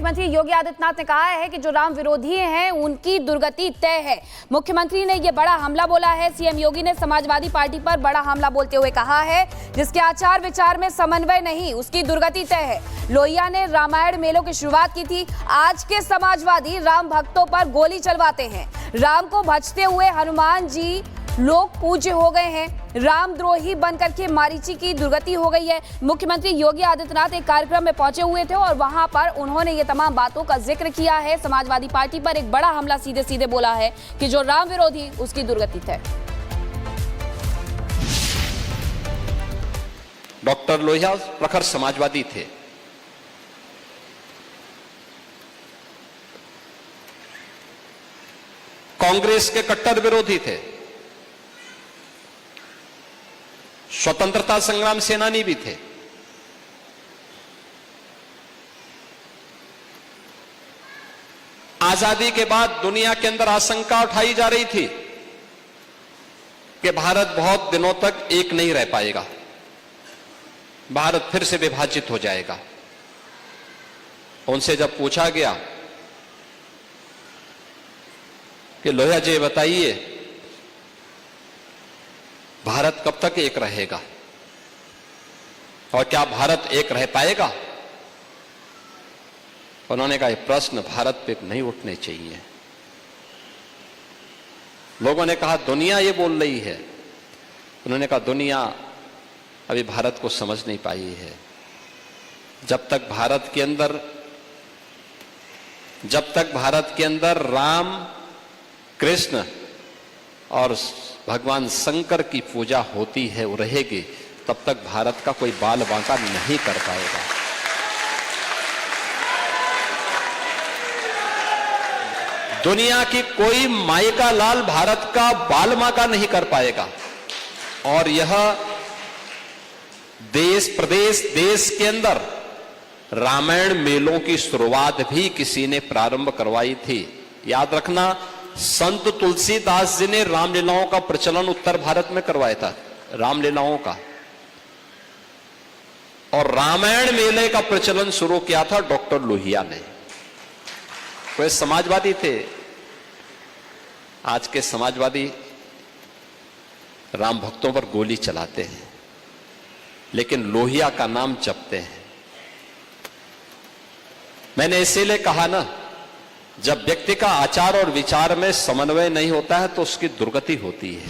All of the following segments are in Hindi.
मुख्यमंत्री योगी आदित्यनाथ ने कहा है कि जो राम विरोधी हैं उनकी दुर्गति तय है। मुख्यमंत्री ने यह बड़ा हमला बोला है। सीएम योगी ने समाजवादी पार्टी पर बड़ा हमला बोलते हुए कहा है, जिसके आचार विचार में समन्वय नहीं उसकी दुर्गति तय है। लोहिया ने रामायण मेलों की शुरुआत की थी। आज के समाजवादी राम भक्तों पर गोली चलवाते हैं। राम को भजते हुए हनुमान जी लोग पूज्य हो गए हैं। रामद्रोही बनकर के मारीची की दुर्गति हो गई है। मुख्यमंत्री योगी आदित्यनाथ एक कार्यक्रम में पहुंचे हुए थे और वहां पर उन्होंने ये तमाम बातों का जिक्र किया है। समाजवादी पार्टी पर एक बड़ा हमला सीधे सीधे बोला है कि जो राम विरोधी उसकी दुर्गति तय। डॉक्टर लोहिया प्रखर समाजवादी थे। कांग्रेस के कट्टर विरोधी थे। स्वतंत्रता संग्राम सेनानी भी थे। आजादी के बाद दुनिया के अंदर आशंका उठाई जा रही थी कि भारत बहुत दिनों तक एक नहीं रह पाएगा, भारत फिर से विभाजित हो जाएगा। उनसे जब पूछा गया कि लोहिया जी बताइए, भारत कब तक एक रहेगा और क्या भारत एक रह पाएगा? उन्होंने कहा, यह प्रश्न भारत पे नहीं उठने चाहिए। लोगों ने कहा, दुनिया ये बोल रही है। उन्होंने कहा, दुनिया अभी भारत को समझ नहीं पाई है। जब तक भारत के अंदर राम, कृष्ण और भगवान शंकर की पूजा होती है, वो रहेगी, तब तक भारत का कोई बाल बांका नहीं कर पाएगा। दुनिया की कोई माई का लाल भारत का बाल बांका नहीं कर पाएगा। और यह देश के अंदर रामायण मेलों की शुरुआत भी किसी ने प्रारंभ करवाई थी। याद रखना, संत तुलसीदास जी ने रामलीलाओं का प्रचलन उत्तर भारत में करवाया था, रामलीलाओं का। और रामायण मेले का प्रचलन शुरू किया था डॉक्टर लोहिया ने। वे समाजवादी थे। आज के समाजवादी राम भक्तों पर गोली चलाते हैं, लेकिन लोहिया का नाम जपते हैं। मैंने इसीलिए कहा ना, जब व्यक्ति का आचार और विचार में समन्वय नहीं होता है तो उसकी दुर्गति होती है।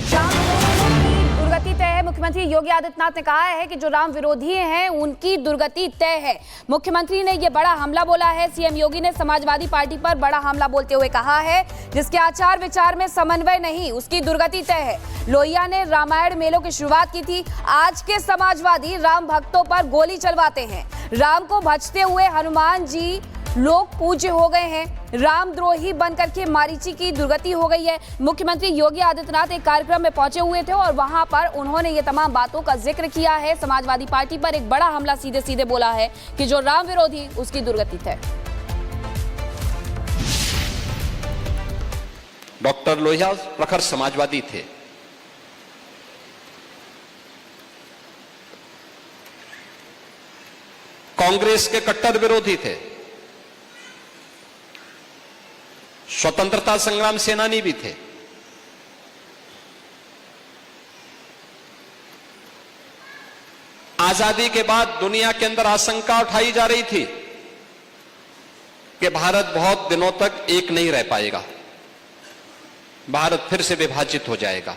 दुर्गति तय है। मुख्यमंत्री योगी आदित्यनाथ ने कहा है कि जो राम विरोधी हैं उनकी दुर्गति तय है। मुख्यमंत्री ने यह बड़ा हमला बोला है। सीएम योगी ने समाजवादी पार्टी पर बड़ा हमला बोलते हुए कहा है, जिसके आचार विचार में समन्वय नहीं उसकी दुर्गति तय है। लोहिया ने रामायण मेलों की शुरुआत की थी। आज के समाजवादी राम भक्तों पर गोली चलवाते हैं। राम को भजते हुए हनुमान जी लोग पूज्य हो गए हैं। रामद्रोही बनकर के मारीची की दुर्गति हो गई है। मुख्यमंत्री योगी आदित्यनाथ एक कार्यक्रम में पहुंचे हुए थे और वहां पर उन्होंने ये तमाम बातों का जिक्र किया है। समाजवादी पार्टी पर एक बड़ा हमला सीधे सीधे बोला है कि जो राम विरोधी उसकी दुर्गति तय। डॉक्टर लोहिया प्रखर समाजवादी थे। कांग्रेस के कट्टर विरोधी थे। स्वतंत्रता संग्राम सेनानी भी थे। आजादी के बाद दुनिया के अंदर आशंका उठाई जा रही थी कि भारत बहुत दिनों तक एक नहीं रह पाएगा, भारत फिर से विभाजित हो जाएगा।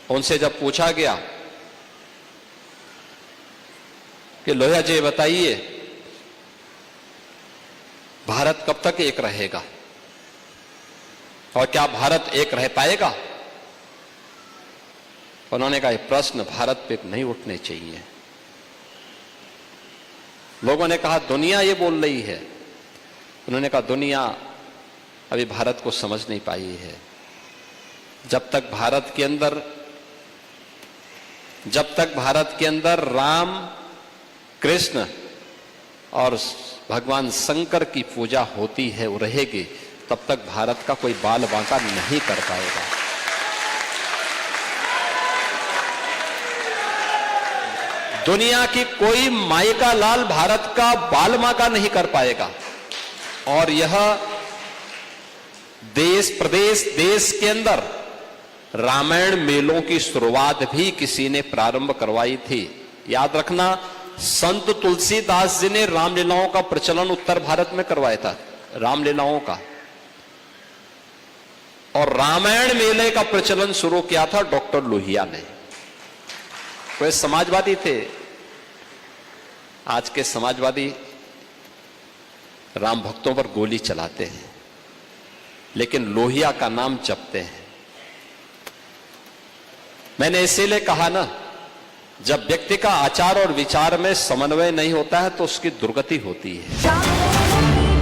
उनसे जब पूछा गया कि लोहिया जी बताइए, भारत कब तक एक रहेगा और क्या भारत एक रह पाएगा? उन्होंने कहा, यह प्रश्न भारत पे नहीं उठने चाहिए। लोगों ने कहा, दुनिया ये बोल रही है। उन्होंने कहा, दुनिया अभी भारत को समझ नहीं पाई है। जब तक भारत के अंदर राम, कृष्ण और भगवान शंकर की पूजा होती है, वो रहेगी, तब तक भारत का कोई बाल बांका नहीं कर पाएगा। दुनिया की कोई माई का लाल भारत का बाल माका नहीं कर पाएगा। और यह देश प्रदेश देश के अंदर रामायण मेलों की शुरुआत भी किसी ने प्रारंभ करवाई थी। याद रखना, संत तुलसीदास जी ने रामलीलाओं का प्रचलन उत्तर भारत में करवाया था, रामलीलाओं का। और रामायण मेले का प्रचलन शुरू किया था डॉक्टर लोहिया ने। वे समाजवादी थे। आज के समाजवादी राम भक्तों पर गोली चलाते हैं, लेकिन लोहिया का नाम जपते हैं। मैंने इसीलिए कहा ना, जब व्यक्ति का आचार और विचार में समन्वय नहीं होता है तो उसकी दुर्गति होती है।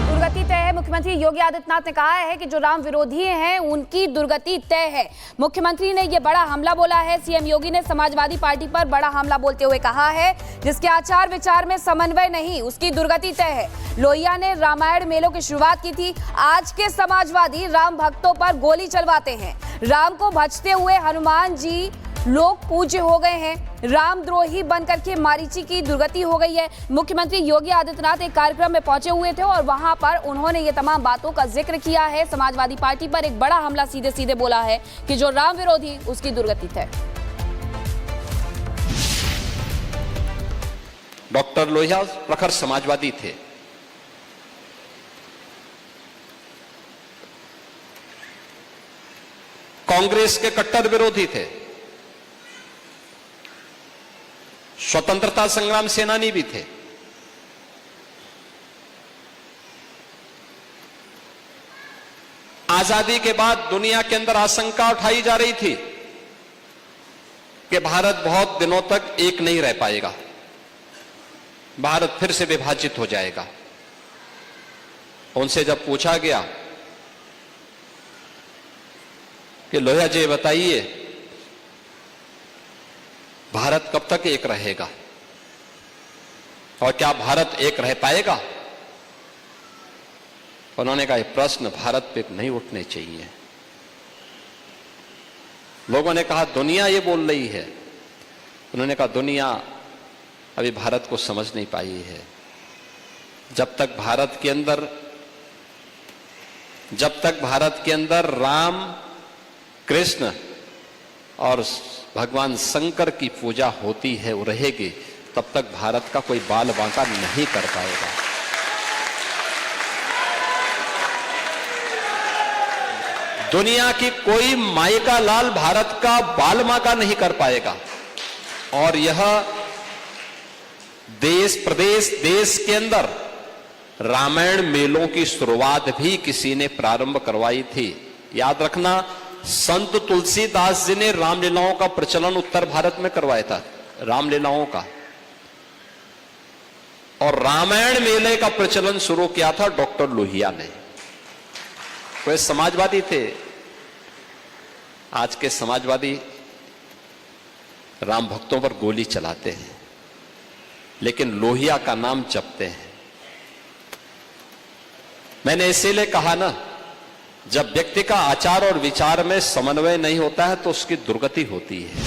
दुर्गति तय है। मुख्यमंत्री योगी आदित्यनाथ ने कहा है कि जो राम विरोधी हैं उनकी दुर्गति तय है। मुख्यमंत्री ने यह बड़ा हमला बोला है। सीएम योगी ने समाजवादी पार्टी पर बड़ा हमला बोलते हुए कहा है, जिसके आचार विचार में समन्वय नहीं, उसकी दुर्गति तय है। लोहिया ने रामायण मेलों की शुरुआत की थी। आज के समाजवादी राम भक्तों पर गोली चलवाते हैं। राम को भजते हुए हनुमान जी लोग पूज्य हो गए हैं। रामद्रोही बनकर के मारीची की दुर्गति हो गई है। मुख्यमंत्री योगी आदित्यनाथ एक कार्यक्रम में पहुंचे हुए थे और वहां पर उन्होंने ये तमाम बातों का जिक्र किया है। समाजवादी पार्टी पर एक बड़ा हमला सीधे सीधे बोला है कि जो राम विरोधी उसकी दुर्गति है। डॉक्टर लोहिया प्रखर समाजवादी थे। कांग्रेस के कट्टर विरोधी थे। स्वतंत्रता संग्राम सेनानी भी थे। आजादी के बाद दुनिया के अंदर आशंका उठाई जा रही थी कि भारत बहुत दिनों तक एक नहीं रह पाएगा, भारत फिर से विभाजित हो जाएगा। उनसे जब पूछा गया कि लोहिया जी बताइए, भारत कब तक एक रहेगा और क्या भारत एक रह पाएगा? उन्होंने कहा, यह प्रश्न भारत पे नहीं उठने चाहिए। लोगों ने कहा, दुनिया ये बोल रही है। उन्होंने कहा, दुनिया अभी भारत को समझ नहीं पाई है। जब तक भारत के अंदर राम, कृष्ण और भगवान शंकर की पूजा होती है, वो रहेगी, तब तक भारत का कोई बाल बांका नहीं कर पाएगा। दुनिया की कोई माई का लाल भारत का बाल माका नहीं कर पाएगा। और यह देश प्रदेश देश के अंदर रामायण मेलों की शुरुआत भी किसी ने प्रारंभ करवाई थी। याद रखना, संत तुलसीदास जी ने रामलीलाओं का प्रचलन उत्तर भारत में करवाया था, रामलीलाओं का। और रामायण मेले का प्रचलन शुरू किया था डॉक्टर लोहिया ने। वे समाजवादी थे। आज के समाजवादी राम भक्तों पर गोली चलाते हैं, लेकिन लोहिया का नाम जपते हैं। मैंने इसीलिए कहा ना, जब व्यक्ति का आचार और विचार में समन्वय नहीं होता है तो उसकी दुर्गति होती है।